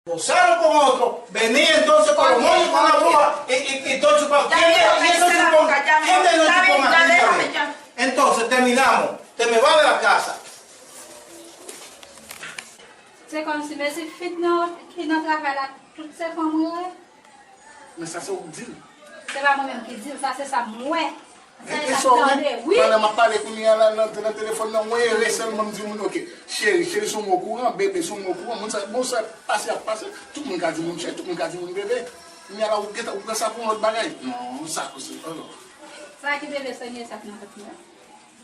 Gozaron con otro, venía entonces con los moños con la bruja y todo chupado. ¿Quién de los chupón aquí? Entonces terminamos, te me vas de la casa. C'est comme si mes filles qui n'ont travaillé là, toutes ces femmes. Mais ça, c'est au deal. C'est pas moi-même qui dis ça, c'est ça, moi. Et ça, oui. Pendant ma parle qu'on y a là dans le téléphone, moi, récemment, je me dis, ok, chérie sont au courant, bébé sont au courant, bon, ça passe, tout le monde a dit mon chéri, tout le monde a dit mon bébé. Il y a là où ça pour notre bagaille. Non, ça, c'est pas non. Ça qui devait saigner, ça qui n'a pas pu.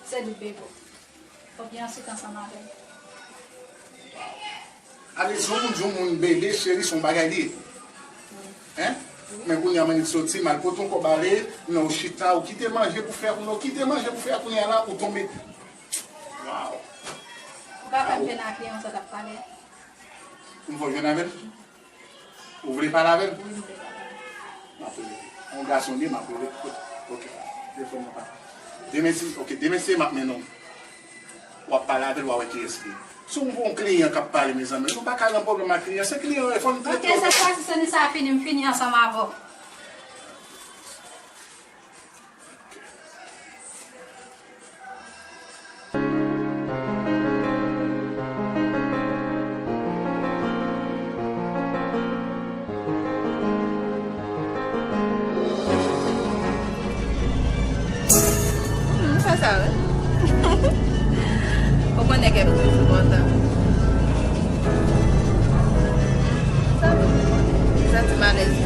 C'est du bébé. Il faut bien ensuite ensemble avec. Allez, mon bébé, chéri, son bagaille. Hein? Mais quand il y a un sorti, mal pour ton cobaré, non, chita, ou quitter manger pour faire, non, quitter manger pour faire, qu'on y a là, ou tomber. Waouh! Pas comme je n'ai rien, on s'en a parlé. Vous voulez venir avec? Vous voulez parler avec? Un garçon dit, m'a appelé. Ok, téléphone pas. Demain, c'est maintenant. On va parler avec lui, qui est-ce si on a un client qui parle, mes amis, on ne peut pas avoir un problème avec le client. C'est le client, il faut le traiter. Ok, cette fois-ci, ça finit ensemble avant. Ça, ça, pourquoi on est qu'elle se porte? Ça, c'est malaise.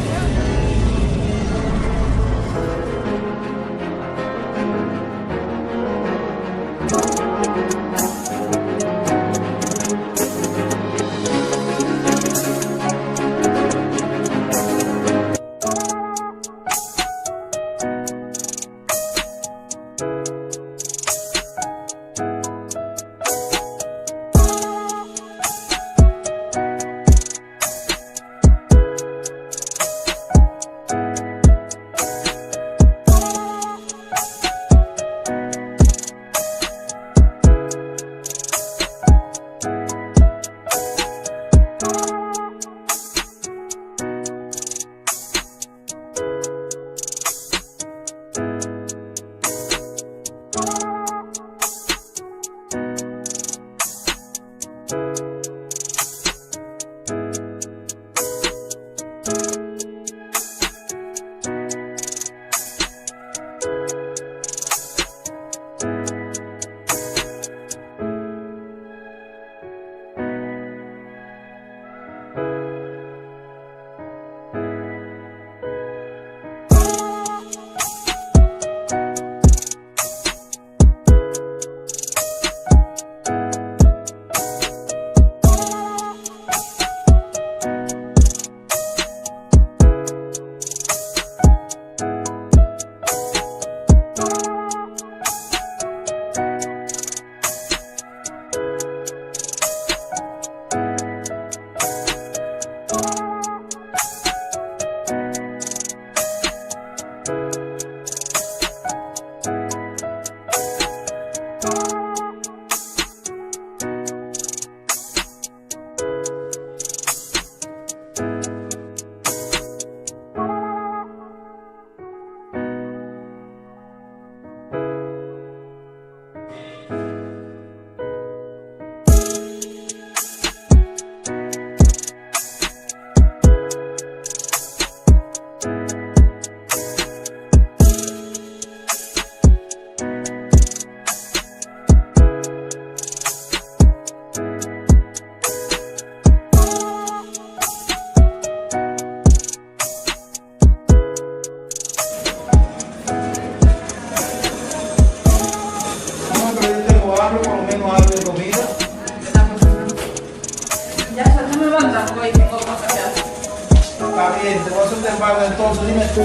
Entonces dime tú,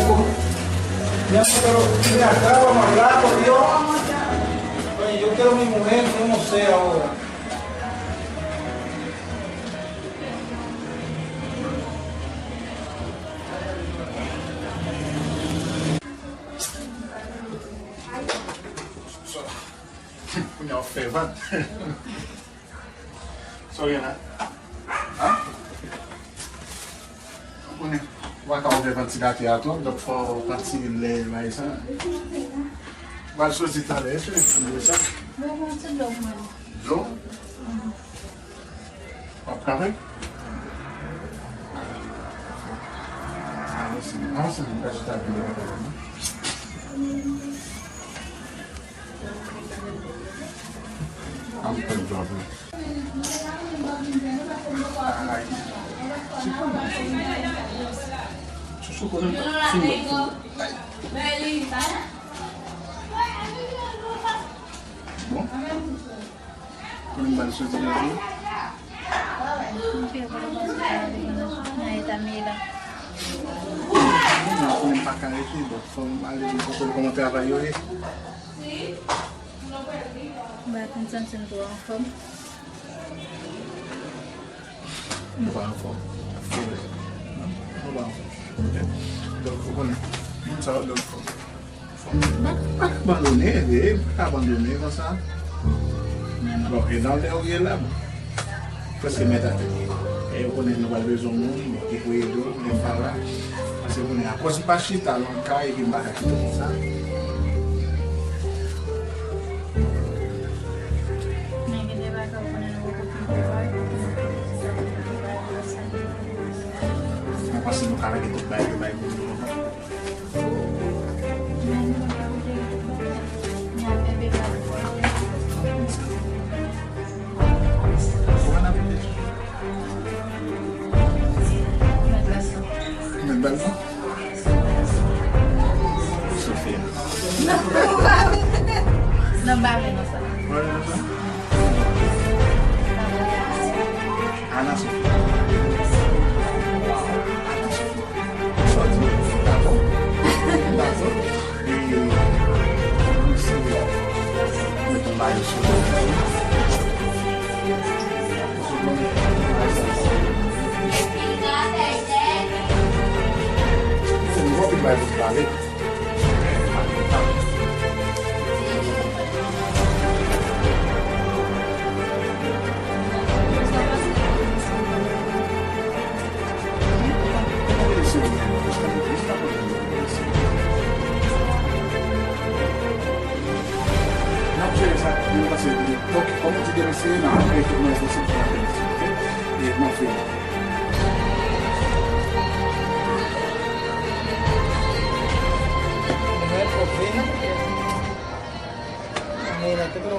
ya, pero mira, acá vamos a hablar, por Dios. Oye, yo quiero a mi mujer, yo no sé ahora. Punya favor. Sorry, Anna. Huh? Waka ou de pati gati ato, dok fò pati le may sa. Wal so si tale, se le sa. Vraiment, c'est de l'eau, man. L'eau? Pap kare? Ah, c'est une vegetable de I'm going to drop it. Bon? Kung ba gusto niyo rin? Ako yung pakarito, from alin ko kung trabalho eh. Bakit saan to ang phone? Ano ba ang phone? Ano ba ang phone? Dog ko na. Sa dog ko. Bakit abandonné? Bakit abandonné ko sa? Bom, e não deu o lá. Você me dá aqui. Eu quando não vai ver o mundo, que cuido, nem falar. Mas eu quando a coisa baixita, não cai que embaixo aqui, sabe? Não passa no cara que tu vai. Belva? Sofia. Non vale, no sé. ¿Cuál es esa? Ana Sofia. Tato. Y... Muito mais. Vai buscar ali? Não precisa saber como você como te deve ser, não acredito mais você e não foi. Imagínate, pero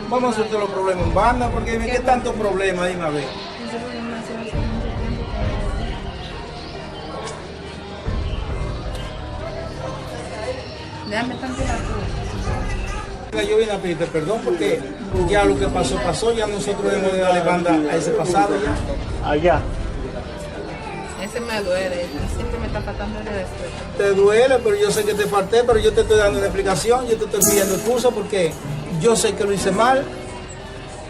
vamos a hacer los problemas en banda, porque dime, ¿qué tanto problema? Dime a ver. Déjame tranquila tú. Yo vine a pedirte perdón porque ya lo que pasó, pasó, ya nosotros debemos de darle banda a ese pasado ya. Allá. Ese me duele, siempre me está faltando el respeto. Te duele, pero yo sé que te falté, pero yo te estoy dando una explicación, yo te estoy pidiendo excusa porque yo sé que lo hice mal.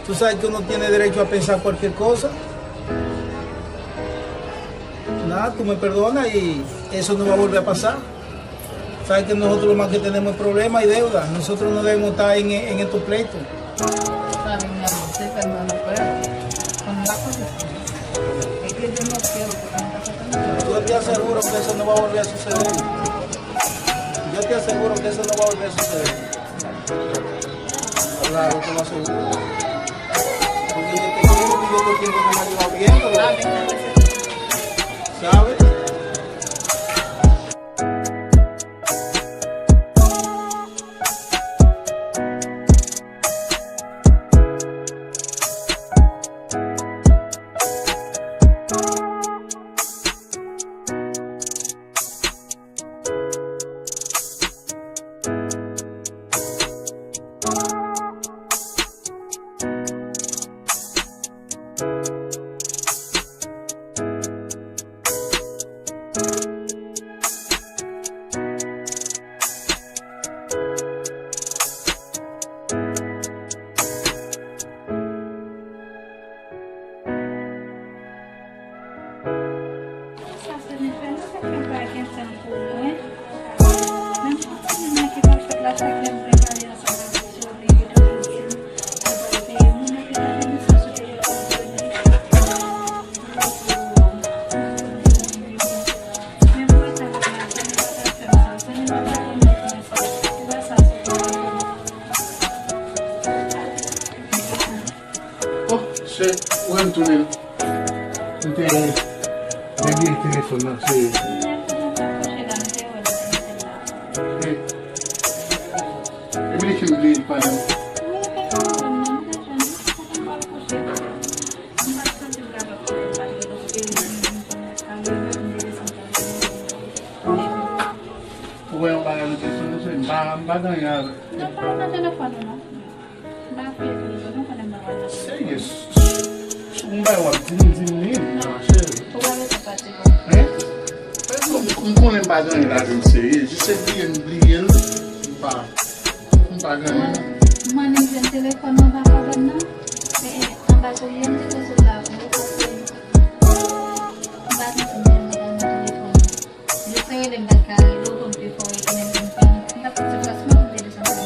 Tú sabes que uno tiene derecho a pensar cualquier cosa. Nada, tú me perdonas y eso no va a volver a pasar. Sabes que nosotros lo más que tenemos es problemas y deudas. Nosotros no debemos estar en estos pleitos. Está bien, mi amor, sí, perdón, pero con la cosa es que yo no quiero que me está faltando. Yo te aseguro que eso no va a volver a suceder. Yo te aseguro que eso no va a volver a suceder. Claro, te lo aseguro. Porque yo te quiero y yo te quiero que me ayuda bien, pero, ¿sabes? Se, ou an tounen? Mwen te debi telefon nan, se... Ebi de kem li panen? Ou yon bagan li telefon, se bagan yon... Seye, mwen bay wap din ni, mwen konen bagan yon la din seye, jise bliyen, mwen bagan yon. Maning jen telefon mo baka ganun. Ang baso yan dito sa labo. Ang baso sa mga telefon. Dito yung lembag ka, ilutong before ikinagin pa. Dapat sa class mo, dito sa mga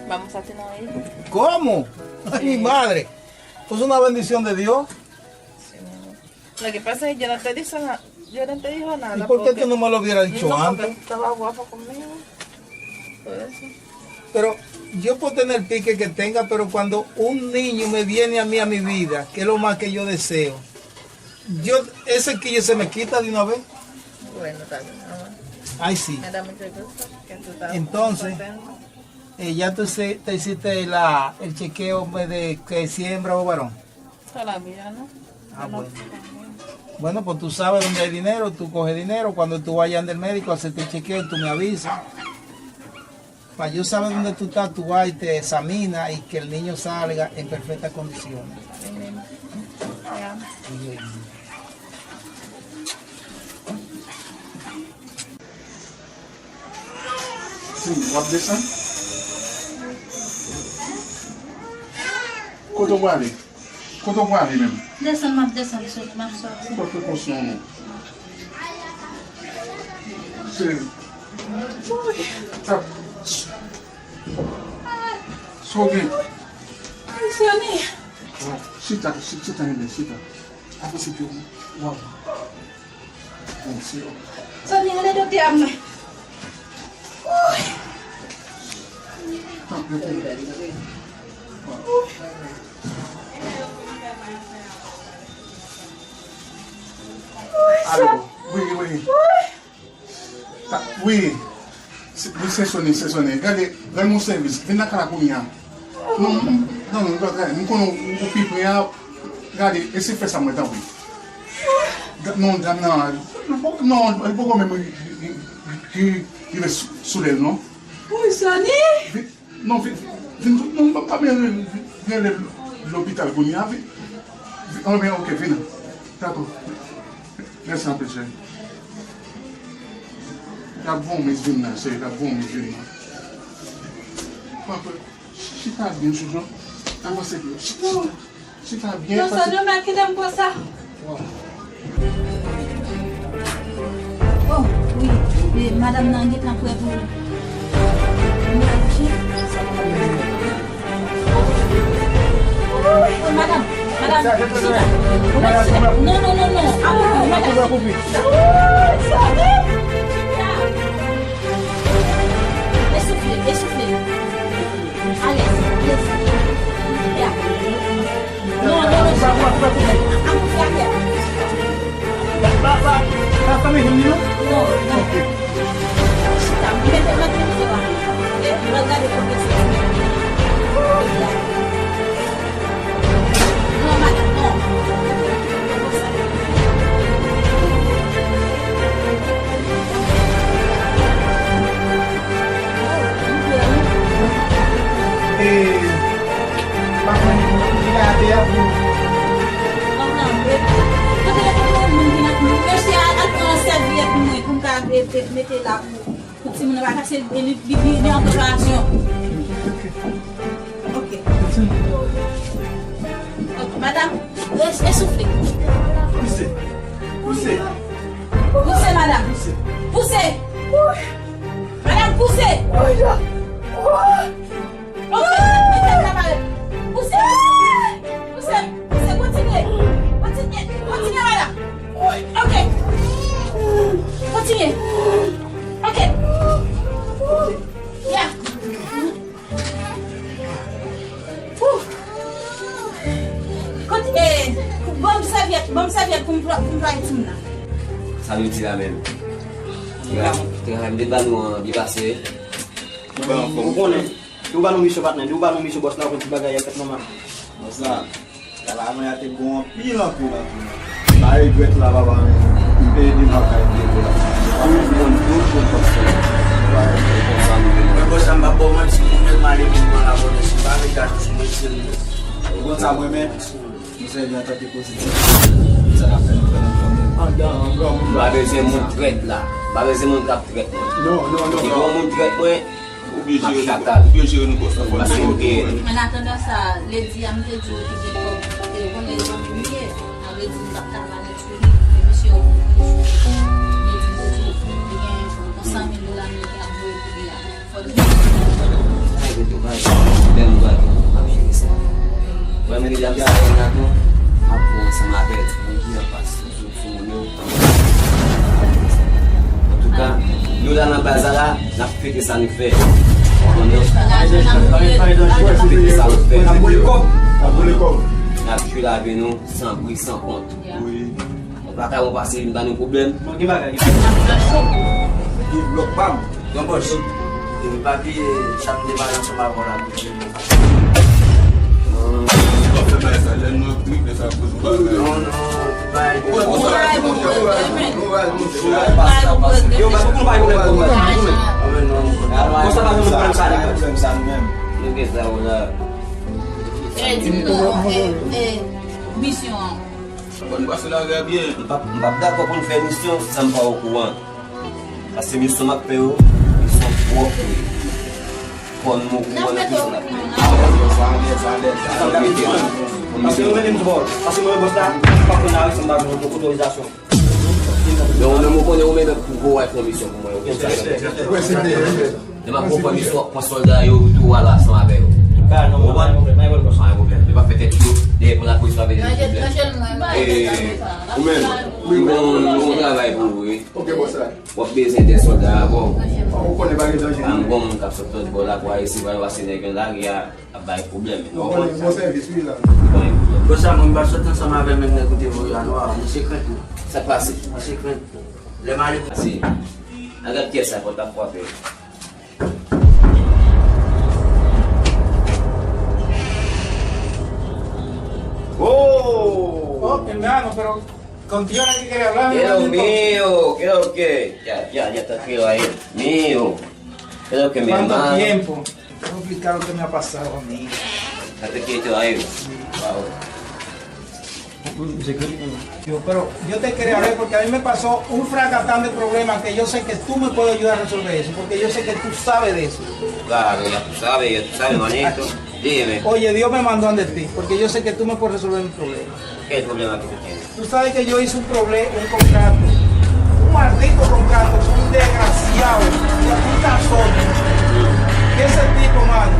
Vamos a cenar ahí. ¿Cómo? Ay, mi madre. Pues una bendición de Dios. Sí, mi amor. Lo que pasa es que yo no te dije nada. Yo no te dije nada. ¿Y por qué tú no me lo hubieras dicho no, antes? porque estaba guapo conmigo. Por eso. Pero yo puedo tener el pique que tenga, pero cuando un niño me viene a mí a mi vida, que es lo más que yo deseo, ese quillo se me quita de una vez. Bueno, está bien, amor. Ay, sí. Me da mucho gusto que tú estás Entonces, contento. ya tú te hiciste el chequeo de que siembra o varón. Todavía, ¿no? Ah, No, bueno. Bueno, pues tú sabes dónde hay dinero, tú coges dinero. Cuando tú vayas al médico a hacerte el chequeo, tú me avisas. Para yo saber dónde tú estás, tú vas y te examinas y que el niño salga en perfectas condiciones. Ya. Si, wap desan? Koto wale? Koto wale men? Desan, map, desan. So, map, so. Kwa prekonsyon nou? Se... Tap... Soge... Ay, Sonny. Sita nene, sita. Apo si piyo. Wap. Si yo. Sonny, ano do ti am? Tap, yo te. Algo. Oui. Ta, oui. Se sonne. Gade mon service. Vin na kala koumi an. Non, gade. Mwen konon ou pipi an. Gade, ese fè sa mwen ta oui. Non, el poko mè mwen ki ve soule, non? Uy, Sonny. Non, pa mwen vien l'hôpital koumi an. Ok, vina. Tako. Lesa apese. La bon mes vin nan, se la bon mes vin nan. Papa, si ta bien soujon, avance bien. Si ta bien... Non, Sonny, mè ki dem kwa sa. Oh, oui. Madame Nangi tan pou evou. Oh, madame. Non. Madame. Essoufflez. Allez. Ya. Non. Non. Mettez là pour si mon va passer bibi en préparation. OK. Madame, essoufflez. Poussez, madame. Poussez. Madame, poussez. Bon serviette pour employer tout là. Ça veut dire la même. Tu as des ballons bien passés. Vous connaissez. Vous allez nous mission partenaire, vous allez nous mission boss là pour petit bagage avec maman. Ça, la main a été bon, pile en pile. La regrette là, baba, il paye des marques à Pas besoin de mon traite là. Pas besoin de mon traite. Non. Si mon traite, ouais. Oubliez de nous poster. Parce que En attendant ça, les diamants de Dieu qui est comme les gens du milieu, avec des batailles à l'étude, monsieur, en tout cas, nous dans la base là, nous avons fait ça nous fait. Nous avons tué la vie nous sans bruit, sans compte. On va pas passer dans nos problèmes. Donc, je ne vais pas payer chaque débat sur ma voie. Mission. Je ne pas d'accord pour nous faire mission sans me pas au courant. Parce que mission m'a fait, ils sont propres. Pour nous, Parce que nous venons de bord. Parce que nous sommes là, pas qu'on a une autorisation. donc on me connaît même pour voir une mission pour moi. Je m'a propre mission pour soldat et tout voilà sans avec. Bah non, pas de problème, pas de problème. Je vais faire tout pour la police avec des problèmes. On travaille pour vous. Ok, bon, ça. On a besoin des soldats. Bon, On connaît pas les dangers. un bon cap sur tout pour la pour essayer de voir si il y a des problèmes. On connaît bon service, oui, là. Pour ça, on va sortir ensemble avec mes côtés, on secret. Ça passe. On secret. Le mari. Si. Regarde qui est ça pour ta frapper. Oh, hermano, pero contigo no hay que querer hablar. ¿Qué es lo hermanito. mío? ¿Qué es lo que? Ya está frío ahí. Mío. ¿Qué es lo que mi ¿Cuánto hermano? tiempo? Te voy a explicar lo que me ha pasado a mí. Estate quieto ahí. Pero yo te quería ver porque a mí me pasó un fracatán de problemas que yo sé que tú me puedes ayudar a resolver eso, porque yo sé que tú sabes de eso. Claro, ya tú sabes, manito. Dime, Oye, Dios me mandó ante ti, porque yo sé que tú me puedes resolver mi problema. ¿qué es el problema que tú tienes? Tú sabes que yo hice un contrato, un maldito contrato con un desgraciado, un cazón, que ese tipo, mano,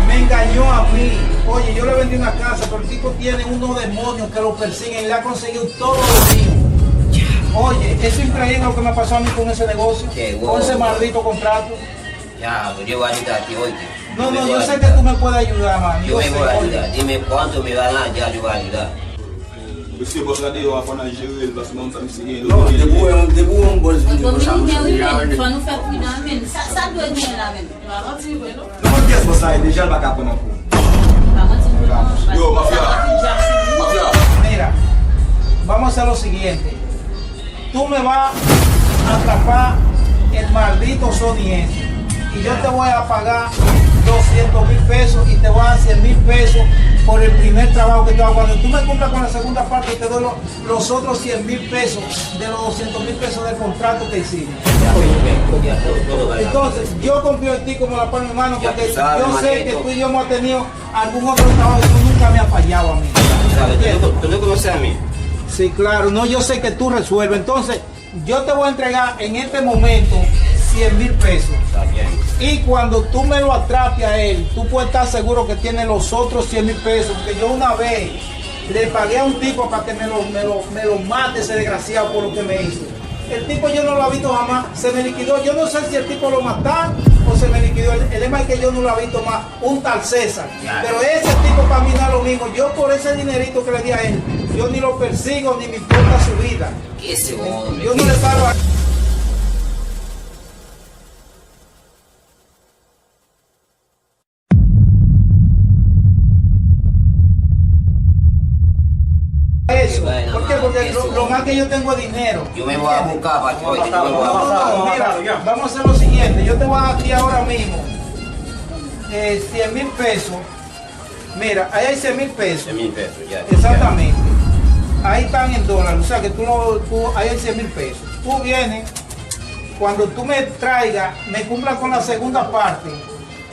me engañó a mí. Oye, yo le vendí una casa, pero el tipo tiene unos demonios que lo persiguen y le ha conseguido todo lo mío. Oye, eso es increíble lo que me pasó a mí con ese negocio, Qué con ese bueno. maldito contrato. Ya, yo voy a ayudar a ti hoy. No, yo sé que tú me puedes ayudar, man. Yo me sé, voy a oye. ayudar. Dime cuánto me va a dar, ya yo voy a ayudar. Monsieur, boss, regardez, on va faire un gérer parce que nous sommes ici. Non, debout, on bosse. Soit nous faire plus dans la ça doit être bien la même. Não quer você deixar ele cá para não. Yo, mafia. Mafia. Mira, vamos a hacer lo siguiente. Tú me vas a atrapar el maldito Sony ese. Y yo te voy a pagar 200,000 pesos y te voy a dar 100,000 pesos por el primer trabajo que te hago. Cuando tú me cumplas con la segunda parte, te doy los otros 100,000 pesos de los 200,000 pesos del contrato que hicimos. Ya, todo va a dar. Entonces, yo confío en ti como la palma de mi mano Ya porque tú sabes, yo sé manito. que tú y yo hemos tenido algún otro trabajo y tú nunca me has fallado a mí. ¿Sabes? ¿Tú no conoces a mí? Sí, claro, no, yo sé que tú resuelves. Entonces, yo te voy a entregar en este momento 100,000 pesos. Está bien. Y cuando tú me lo atrapes a él, tú puedes estar seguro que tiene los otros 100,000 pesos. Porque yo una vez le pagué a un tipo para que me lo mate ese desgraciado por lo que me hizo. El tipo yo no lo he visto jamás, se me liquidó. Yo no sé si el tipo lo mataron o se me liquidó. El tema es que yo no lo he visto más, un tal César. Claro. Pero ese tipo para mí no es lo mismo. Yo por ese dinerito que le di a él, yo ni lo persigo ni me importa su vida. ¿Qué ese hombre? Yo no le paro a... Eso. ¿Por qué? Porque lo más que yo tengo es dinero. Yo me voy a buscar para que oye, yo me voy a buscar. No, mira, vamos a hacer lo siguiente. Yo te voy a dar aquí ahora mismo 100,000 pesos. Mira, ahí hay 100,000 pesos. 100,000 pesos, ya. Exactamente. Ahí están en dólares. O sea que ahí hay 100,000 pesos. Tú vienes, cuando tú me traigas, me cumplas con la segunda parte.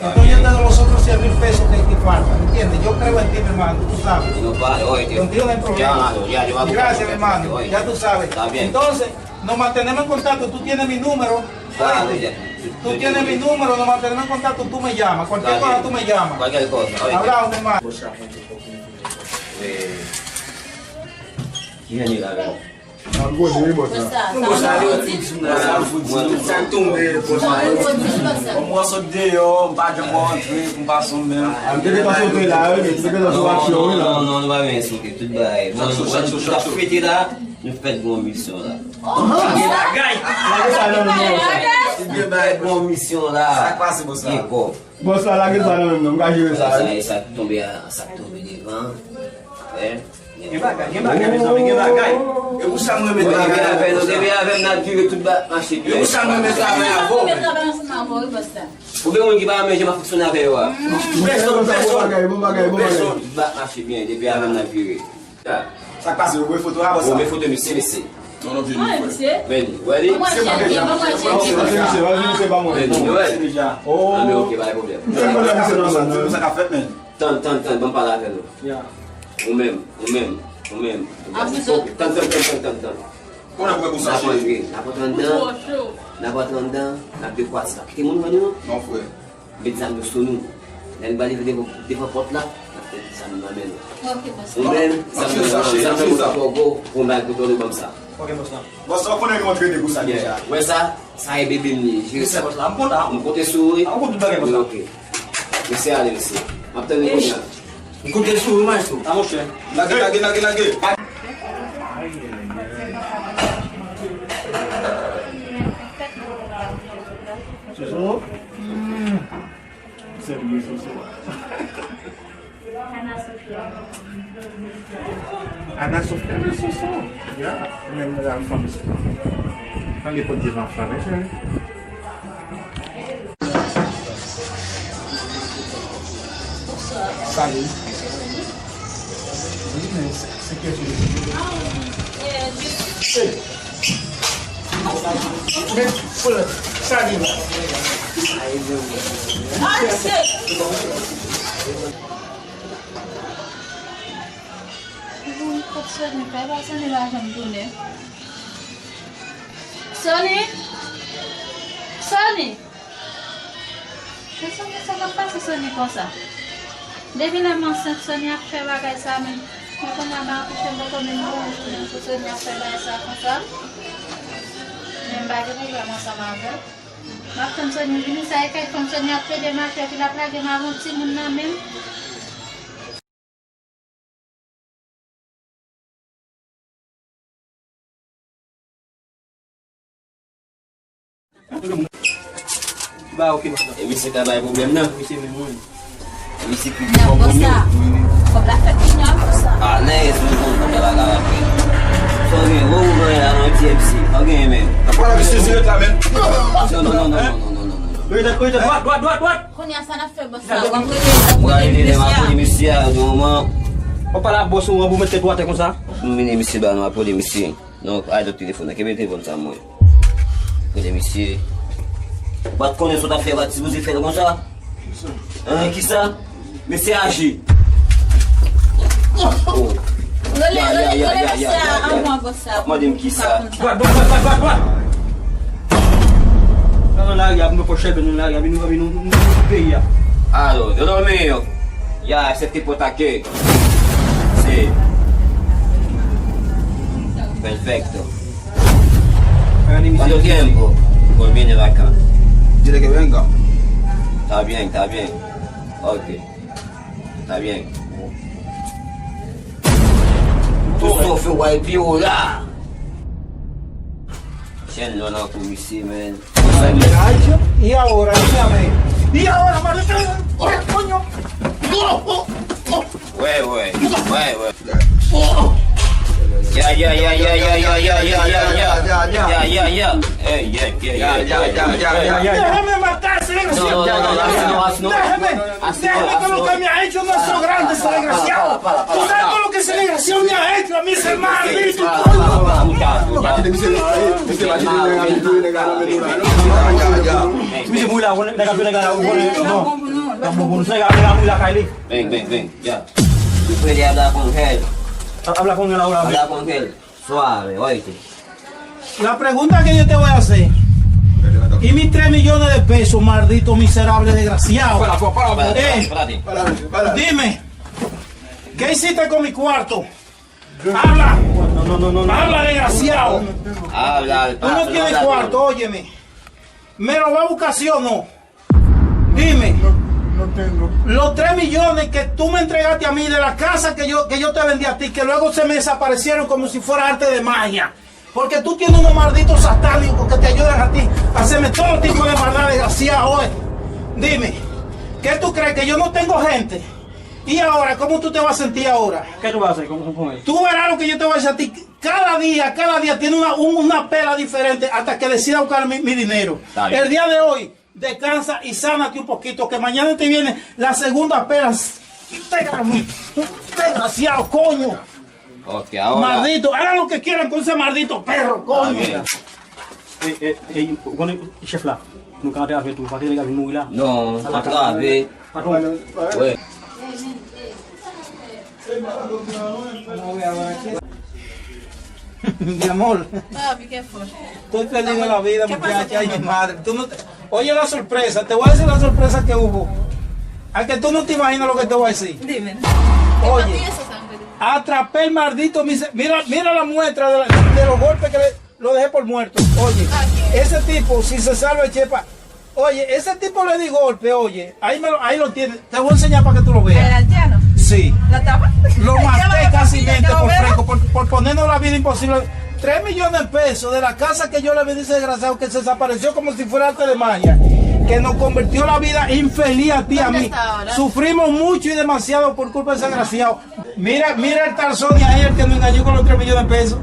Entonces yo te doy los otros 100,000 pesos que faltan, ¿entiendes? Yo creo en ti, mi hermano, tú sabes. No vale, oye, tío. Contigo no hay problema. Ya, yo voy a buscar. Gracias, mi hermano, Oye, ya tú sabes. Está bien. Entonces, nos mantenemos en contacto, tú tienes mi número. Claro, oíste. ya. Tú tienes mi número, nos mantenemos en contacto, tú me llamas. Cualquier Está cosa bien. tú me llamas. Cualquier cosa, oye. Hablamos, mi hermano. ¿Quién es la verdad? Mwen sot de yo, mpa jen mwen entre, mpa son men. Non, va bien sauter, tout bail. Tout a fêté là, nous faisons bonne mission là. Nous faisons bonne mission là. Ça passe, bon, ça. Bos la lage sa nan men nou, mga jire sa. Ça tombe devant. Gen bagay, e pou sa mwen met travay Nous devons avec nature tout bas marcher. E pou sa mwen met travay avon. Mwen trabalham sa mwen avon, basta. Ou bien on qui va manger ma fonctionner avec moi. Bon bagay. Tout bas marcher bien depuis avec nature. Sak pase, ou e foto a On bosa. me faut de monsieur. Ah, monsieur? Veni, ready? Mwen chèki, mwen chèki. Veni, ready? Ah, mais ok, pas de problème. Mwen sa ka fet men. Tant, bon parler avec nous. Ou même. Ah, vous autres? Tant. Kon a pou sa N'a chen. pas tendance, n'a de quoi ça. Qui est mon nom? Non fwe. Bezan de sonou. Elle va livrer des portes là. Ça nous amène. Ok, basta. Ou même, ça me fait pour mettre autour de comme ça. Bos sa konen yon tre de pou sa deja. Ouais, ça est bébé mni. Je sais pas. La mpon ta. Mon côté souris. An kon tout bagay bosa. Ok. Monsieur, allez, monsieur. Maintenant, nous connaissons. Mwen kote sou, mwen sou. A mwen chen. Lage. Anna Sofia Suso. Ya, memang dalam family. Kan dia pun jiran family. Salut. C'est que je... Mais, voilà, salut. Sonny, kaya ba Sonny ba siyang dun eh? Sonny? Sa pa si Sonny ko sa? Devi naman sa Sonny ak siya bagay sa amin. Ako nga ba ako siya ba kami mo? Sa Sonny ak siya bagay sa ako sa? Yung bagay mo ba mga samaga? Bakit Sonny, ini saya kahit kung Sonny ak siya di masya pinapalagi mamon simun namin. Ba ok bosa. Et monsieur, t'as pas de problème, non? Mwen se men mwen. Monsieur, qui Não, basta. Kom la fèt ki nyan, basta. Ah, non, c'est bon, on va la après. Sorry, vous ouvrez la non TFC. Ok, mais. Wala mi se zire ta men. Non. Doat. Kon yan sa na fè, basta. Vous allez dire, ma police, monsieur, à un moment. On pa la boss ou an pou mette doate kon sa? Monsieur, bah, ma police, monsieur. Donc, aide au téléphone. Quel est le téléphone, ça, moi? Police, monsieur. Vous connaissez ce que fait, si vous avez fait comme ça? Hein, qui ça? Monsieur Agi. Oh. Lole basta, an mwen basta. Madame, qui ça? Doat. Nan la ya mwen poche ben la ya vinu peyi ya. Allora, Dios mío. Ya, ese tipo está aquí. Sí. Perfecto. ¿Cuánto tiempo? Pues viene de acá. Dile que venga. Está bien. Ok. Está bien. Tu sofre wai viola. Chen non ha commissi, man. Y ahora, dígame. Y ahora, maldito. ¡Oye, coño! Ouais. Ya. Déjame matar, ese desgraciado. Déjame con lo que me ha hecho nuestro grande, ese desgraciado. ¿Tú sabes con lo que ese desgraciado me ha hecho a mí, ese maldito? Ven, ya. Tú puedes hablar con él. Habla con él ahora. Habla con él. Suave, oíste. La pregunta que yo te voy a hacer. ¿Y mis 3 millones de pesos, maldito miserable desgraciado? Espérate. Dime, ¿qué hiciste con mi cuarto? Habla. No. Habla, desgraciado. Habla. Tú no tienes cuarto, óyeme. ¿Me lo va a buscar sí o no? Dime. No tengo. Los 3 millones que tú me entregaste a mí de la casa que yo te vendí a ti, que luego se me desaparecieron como si fuera arte de magia. Porque tú tienes unos malditos satánicos que te ayudan a ti a hacerme todo tipo de maldad, desgraciado. Dime, ¿qué tú crees? ¿Que yo no tengo gente? ¿Y ahora cómo tú te vas a sentir ahora? ¿Qué tú vas a hacer con él? Tú verás lo que yo te voy a decir a ti. Cada día tiene una pela diferente hasta que decida buscar mi dinero. El día de hoy, descansa y sánate un poquito, que mañana te viene la segunda pela. Desgraciado, coño. Ok, ahora. Maldito, hagan lo que quieran con ese maldito perro, coño. Chef là, nous quand avec tout, pas les nous là. Non, attrape. Patron. Ouais. Mi amor, Papi, ¿qué fue? estoy feliz de la vida, ¿Qué pasó muchacha. Ay, con mi madre. Oye la sorpresa, te voy a decir la sorpresa que hubo. A que tú no te imaginas lo que te voy a decir. Dime. Oye, ¿Qué eso, sangre? atrapé el maldito. Mira la muestra de los golpes que lo dejé por muerto. Oye, ese tipo, si se salva, chepa. Oye, ese tipo le di golpe, oye. Ahí lo tienes. Te voy a enseñar para que tú lo ¿El veas. aldeano? Sí. ¿La tapa? Lo maté casi por ¿Por fresco, por ponernos la vida imposible. 3 millones de pesos de la casa que yo le vendí a ese desgraciado que se desapareció como si fuera arte de magia. Que nos convirtió la vida infeliz a ti y a ¿Dónde mí. está ahora? Sufrimos mucho y demasiado por culpa de ese desgraciado. Mira el tal Sonia ahí, el que nos engañó con los 3 millones de pesos.